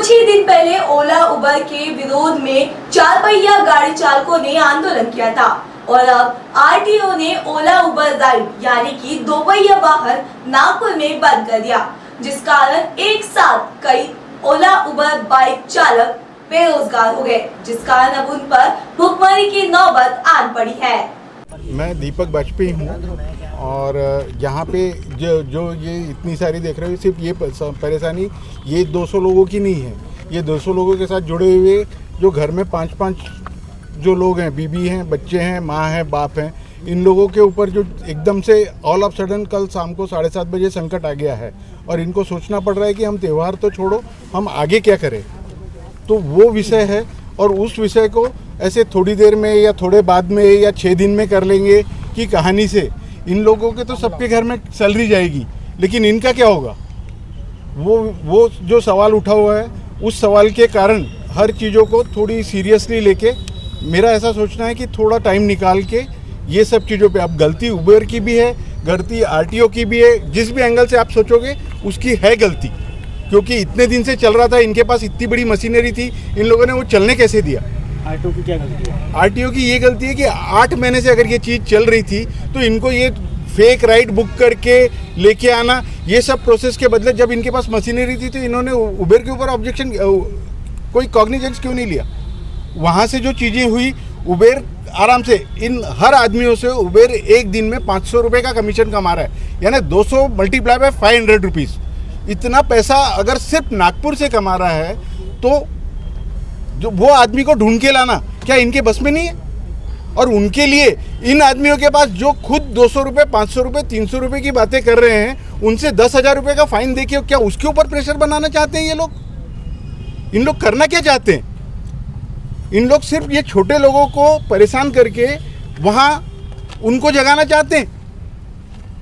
कुछ ही दिन पहले ओला उबर के विरोध में 4 पहिया गाड़ी चालकों ने आंदोलन किया था और अब आरटीओ ने ओला उबर राइड यानी कि 2 पहिया वाहन नागपुर में बंद कर दिया, जिस कारण एक साथ कई ओला उबर बाइक चालक बेरोजगार हो गए, जिस कारण अब उन पर भुखमरी की नौबत आन पड़ी है। मैं दीपक वाजपेयी हूँ और यहाँ पे जो ये इतनी सारी देख रहे हो, सिर्फ ये परेशानी ये 200 लोगों की नहीं है। ये 200 लोगों के साथ जुड़े हुए जो घर में 5-5 जो लोग हैं, बीबी हैं, बच्चे हैं, माँ है, बाप हैं, इन लोगों के ऊपर जो एकदम से ऑल ऑफ सडन कल शाम को 7:30 बजे संकट आ गया है और इनको सोचना पड़ रहा है कि हम त्यौहार तो छोड़ो, हम आगे क्या करें। तो वो विषय है और उस विषय को ऐसे थोड़ी देर में या थोड़े बाद में या 6 दिन में कर लेंगे कि कहानी से इन लोगों के तो सबके घर में सैलरी जाएगी, लेकिन इनका क्या होगा। वो जो सवाल उठा हुआ है उस सवाल के कारण हर चीज़ों को थोड़ी सीरियसली लेके मेरा ऐसा सोचना है कि थोड़ा टाइम निकाल के ये सब चीज़ों पे, अब गलती उबर की भी है, गलती आरटीओ की भी है, जिस भी एंगल से आप सोचोगे उसकी है गलती, क्योंकि इतने दिन से चल रहा था, इनके पास इतनी बड़ी मशीनरी थी, इन लोगों ने वो चलने कैसे दिया। आरटीओ की क्या गलती है? आरटीओ की ये गलती है कि 8 महीने से अगर ये चीज़ चल रही थी तो इनको ये फेक राइड बुक करके लेके आना, ये सब प्रोसेस के बदले जब इनके पास मशीनरी थी तो इन्होंने उबर के ऊपर ऑब्जेक्शन, कोई कॉग्निजेंस क्यों नहीं लिया। वहाँ से जो चीज़ें हुई, उबेर आराम से इन हर आदमियों से उबेर एक दिन में 500 रुपये का कमीशन कमा रहा है, यानी 200 मल्टीप्लाई बाय 500 रुपीज़। इतना पैसा अगर सिर्फ नागपुर से कमा रहा है तो जो वो आदमी को ढूंढ के लाना क्या इनके बस में नहीं है। और उनके लिए इन आदमियों के पास जो खुद 200 रुपये, 500 रुपये, 300 रुपये की बातें कर रहे हैं, उनसे 10,000 रुपये का फाइन देके क्या उसके ऊपर प्रेशर बनाना चाहते हैं ये लोग। इन लोग करना क्या चाहते हैं? इन लोग सिर्फ ये छोटे लोगों को परेशान करके वहाँ उनको जगाना चाहते हैं,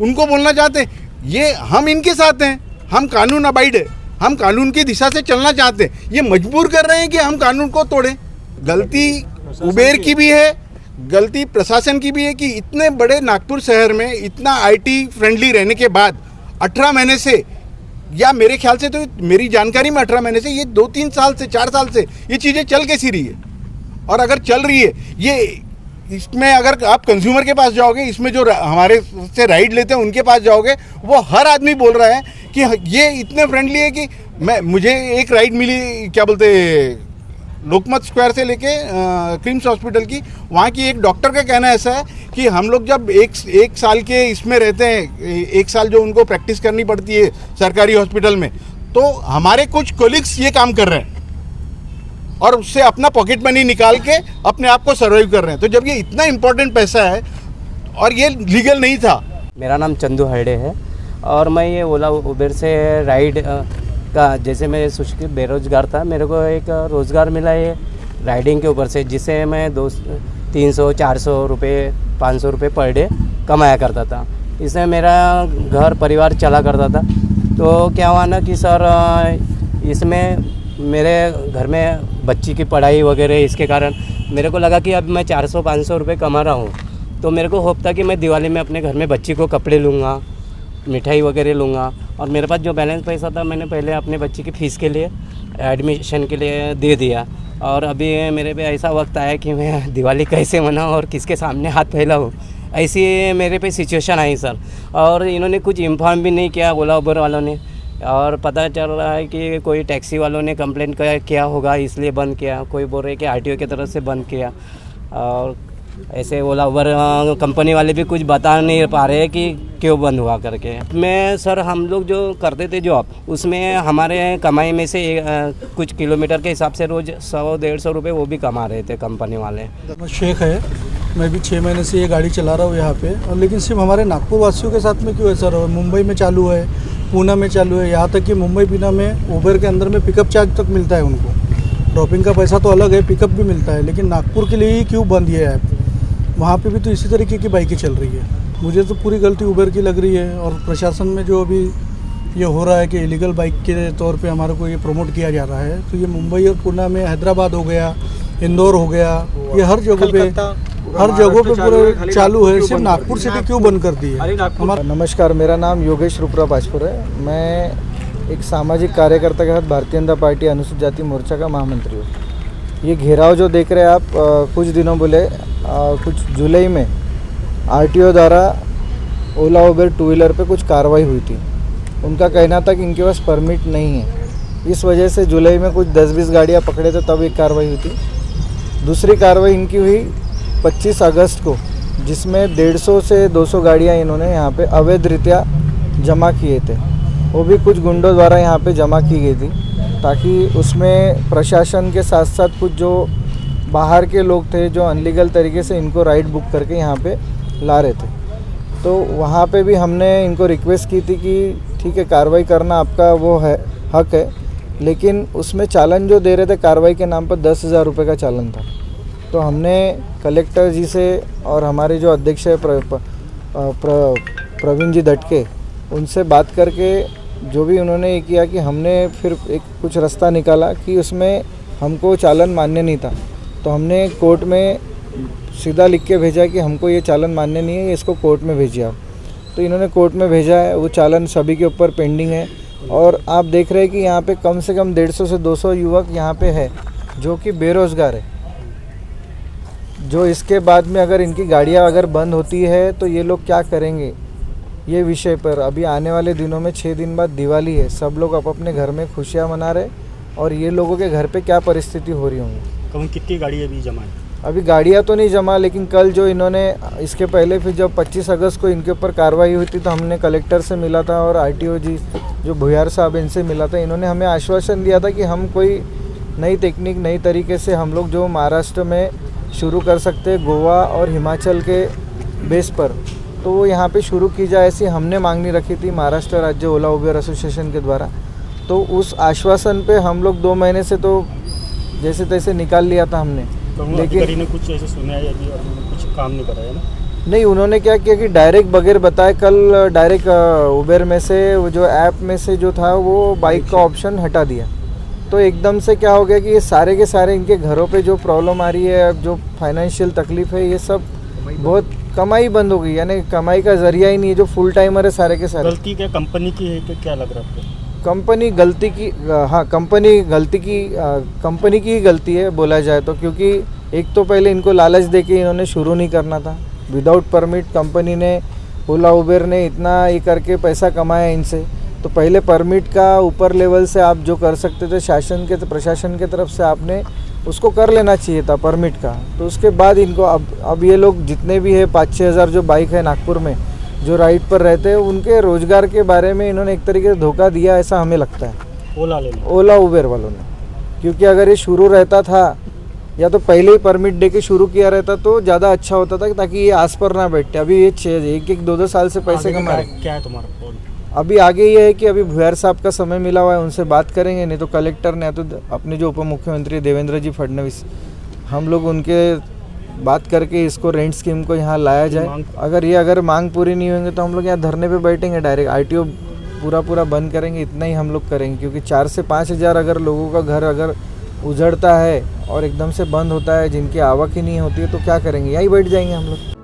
उनको बोलना चाहते हैं ये हम इनके साथ हैं, हम कानून अबाइड है, हम कानून की दिशा से चलना चाहते हैं। ये मजबूर कर रहे हैं कि हम कानून को तोड़ें। गलती उबेर की भी है, गलती प्रशासन की भी है कि इतने बड़े नागपुर शहर में इतना आईटी फ्रेंडली रहने के बाद 18 महीने से, या मेरे ख्याल से तो मेरी जानकारी में 18 महीने से, ये 2-3 साल से 4 साल से ये चीज़ें चल कैसी रही है। और अगर चल रही है ये, इसमें अगर आप कंज्यूमर के पास जाओगे, इसमें जो हमारे से राइड लेते हैं उनके पास जाओगे, वो हर आदमी बोल रहा है कि ये इतने फ्रेंडली है कि मुझे एक राइड मिली, क्या बोलते, लोकमत स्क्वायर से लेके क्रिम्स हॉस्पिटल की, वहाँ की एक डॉक्टर का कहना ऐसा है कि हम लोग जब एक साल के इसमें रहते हैं, 1 साल जो उनको प्रैक्टिस करनी पड़ती है सरकारी हॉस्पिटल में, तो हमारे कुछ कोलिग्स ये काम कर रहे हैं और उससे अपना पॉकेट मनी निकाल के अपने आप को सर्वाइव कर रहे हैं। तो जब ये इतना इम्पोर्टेंट पैसा है और ये लीगल नहीं था। मेरा नाम चंदू हरडे है और मैं ये ओला उबेर से राइड का, जैसे मैं बेरोजगार था, मेरे को एक रोज़गार मिला है राइडिंग के ऊपर से, जिससे मैं 300, 400 रुपये, 500 रुपये पर डे कमाया करता था। इससे मेरा घर परिवार चला करता था। तो क्या हुआ ना कि सर, इसमें मेरे घर में बच्ची की पढ़ाई वगैरह, इसके कारण मेरे को लगा कि अब मैं 400-500 रुपये कमा रहा हूँ, तो मेरे को होप था कि मैं दिवाली में अपने घर में बच्ची को कपड़े लूँगा, मिठाई वगैरह लूँगा। और मेरे पास जो बैलेंस पैसा था मैंने पहले अपने बच्ची की फ़ीस के लिए, एडमिशन के लिए दे दिया। और अभी मेरे पे ऐसा वक्त आया कि मैं दिवाली कैसे मनाऊँ और किसके सामने हाथ फैलाऊँ, ऐसी मेरे पे सिचुएशन आई सर। और इन्होंने कुछ इन्फॉर्म भी नहीं किया ओला उबर वालों ने, और पता चल रहा है कि कोई टैक्सी वालों ने कंप्लेंट किया होगा इसलिए बंद किया, कोई बोल रहे कि आरटीओ की तरफ से बंद किया। और ऐसे ओला उबर कंपनी वाले भी कुछ बता नहीं पा रहे कि क्यों बंद हुआ करके। मैं सर, हम लोग जो करते थे जॉब, उसमें हमारे कमाई में से कुछ किलोमीटर के हिसाब से रोज़ 100-150 रुपये वो भी कमा रहे थे कंपनी वाले। शेख है, मैं भी 6 महीने से ये गाड़ी चला रहा हूँ यहाँ पे। और लेकिन सिर्फ हमारे नागपुर वासियों के साथ में क्यों है सर? मुंबई में चालू है, पूना में चालू है, यहाँ तक कि मुंबई पूना में उबर के अंदर में पिकअप चार्ज तक मिलता है उनको। ड्रॉपिंग का पैसा तो अलग है, पिकअप भी मिलता है, लेकिन नागपुर के लिए ही क्यों बंद ये ऐप? वहाँ पे भी तो इसी तरीके की बाइकें चल रही है। मुझे तो पूरी गलती उबर की लग रही है। और प्रशासन में जो अभी ये हो रहा है कि इलीगल बाइक के तौर पे हमारे को ये प्रमोट किया जा रहा है, तो ये मुंबई और पूना में, हैदराबाद हो गया, इंदौर हो गया, ये हर जगह पे पूरा चालू है। सिर्फ नागपुर सिटी क्यों बंद कर दी है? नमस्कार, मेरा नाम योगेश रुपरा बाजपुर है। मैं एक सामाजिक कार्यकर्ता के साथ भारतीय जनता पार्टी अनुसूचित जाति मोर्चा का महामंत्री हूँ। ये घेराव जो देख रहे हैं आप, कुछ दिनों बोले कुछ जुलाई में आरटीओ द्वारा ओला उबेर टू व्हीलर पे कुछ कार्रवाई हुई थी। उनका कहना था कि इनके पास परमिट नहीं है, इस वजह से जुलाई में कुछ 10-20 गाड़ियाँ पकड़े थे, तब एक कार्रवाई हुई थी। दूसरी कार्रवाई इनकी हुई 25 अगस्त को, जिसमें 150 से 200 गाड़ियाँ इन्होंने यहाँ पे अवैध रीत्या जमा किए थे। वो भी कुछ गुंडों द्वारा यहाँ पे जमा की गई थी, ताकि उसमें प्रशासन के साथ साथ कुछ जो बाहर के लोग थे जो अनलीगल तरीके से इनको राइड बुक करके यहाँ पे ला रहे थे। तो वहाँ पे भी हमने इनको रिक्वेस्ट की थी कि ठीक है, कार्रवाई करना आपका वो है, हक है, लेकिन उसमें चालान जो दे रहे थे कार्रवाई के नाम पर 10,000 रुपये का चालान था। तो हमने कलेक्टर जी से और हमारे जो अध्यक्ष है प्रवीण जी दटके, उनसे बात करके जो भी उन्होंने ये किया कि हमने फिर एक कुछ रास्ता निकाला कि उसमें हमको चालान मान्य नहीं था। तो हमने कोर्ट में सीधा लिख के भेजा कि हमको ये चालान मान्य नहीं है, इसको कोर्ट में भेजिए आप। तो इन्होंने कोर्ट में भेजा है, वो चालान सभी के ऊपर पेंडिंग है। और आप देख रहे हैं कि यहाँ पे कम से कम 150 से 200 युवक यहाँ पे है जो कि बेरोज़गार है, जो इसके बाद में अगर इनकी गाड़ियाँ अगर बंद होती है तो ये लोग क्या करेंगे, ये विषय पर अभी आने वाले दिनों में 6 दिन बाद दिवाली है, सब लोग अपने घर में खुशियाँ मना रहे, और ये लोगों के घर पे क्या परिस्थिति हो रही होंगी। कितनी गाड़ी अभी जमा है? अभी गाड़ियाँ तो नहीं जमा, लेकिन कल जो इन्होंने इसके पहले फिर जब 25 अगस्त को इनके ऊपर कार्रवाई हुई थी तो हमने कलेक्टर से मिला था और आरटीओ जी जो भुयार साहब इनसे मिला था। इन्होंने हमें आश्वासन दिया था कि हम कोई नई टेक्निक, नई तरीके से हम लोग जो महाराष्ट्र में शुरू कर सकते हैं, गोवा और हिमाचल के बेस पर, तो वो यहाँ पे शुरू की जाए, ऐसी हमने मांगनी रखी थी महाराष्ट्र राज्य ओला उबेर एसोसिएशन के द्वारा। तो उस आश्वासन पे हम लोग 2 महीने से तो जैसे तैसे निकाल लिया था हमने, लेकिन ने कुछ ऐसे सुना है अभी कुछ काम नहीं करा है ना? नहीं, उन्होंने क्या किया कि डायरेक्ट बगैर बताए कल डायरेक्ट उबेर में से जो ऐप में से जो था वो बाइक का ऑप्शन हटा दिया। तो एकदम से क्या हो गया कि ये सारे के सारे इनके घरों पे जो प्रॉब्लम आ रही है, जो फाइनेंशियल तकलीफ है, ये सब बहुत कमाई बंद हो गई, यानी कमाई का जरिया ही नहीं है। जो फुल टाइमर है सारे के सारे। गलती क्या कंपनी की है कि क्या लग रहा है आपको? कंपनी गलती की, हाँ कंपनी की ही गलती है बोला जाए तो, क्योंकि एक तो पहले इनको लालच देके इन्होंने शुरू नहीं करना था। विदाउट परमिट कंपनी ने, ओला उबेर ने इतना ये करके पैसा कमाया इनसे। तो पहले परमिट का ऊपर लेवल से आप जो कर सकते थे शासन के, प्रशासन के तरफ से आपने उसको कर लेना चाहिए था परमिट का। तो उसके बाद इनको अब ये लोग जितने भी है 5-6 हज़ार जो बाइक है नागपुर में जो राइड पर रहते हैं, उनके रोज़गार के बारे में इन्होंने एक तरीके से धोखा दिया, ऐसा हमें लगता है ओला उबेर वालों ने। क्योंकि अगर ये शुरू रहता था या तो पहले ही परमिट दे के शुरू किया रहता तो ज़्यादा अच्छा होता था, ताकि ये आस पर ना बैठते। अभी ये 1-2 साल से पैसे कमा रहे। क्या है तुम्हारा कॉल? अभी आगे ये है कि अभी भुयार साहब का समय मिला हुआ है, उनसे बात करेंगे, नहीं तो कलेक्टर ने, तो अपने जो उप मुख्यमंत्री देवेंद्र जी फडणवीस, हम लोग उनके बात करके इसको रेंट स्कीम को यहाँ लाया जाए। अगर मांग पूरी नहीं होंगे तो हम लोग यहाँ धरने पे बैठेंगे, डायरेक्ट आरटीओ पूरा बंद करेंगे, इतना ही हम लोग करेंगे। क्योंकि 4 से 5 हज़ार अगर लोगों का घर अगर उजड़ता है और एकदम से बंद होता है, जिनकी आवक ही नहीं होती है, तो क्या करेंगे, यहीं बैठ जाएंगे हम लोग।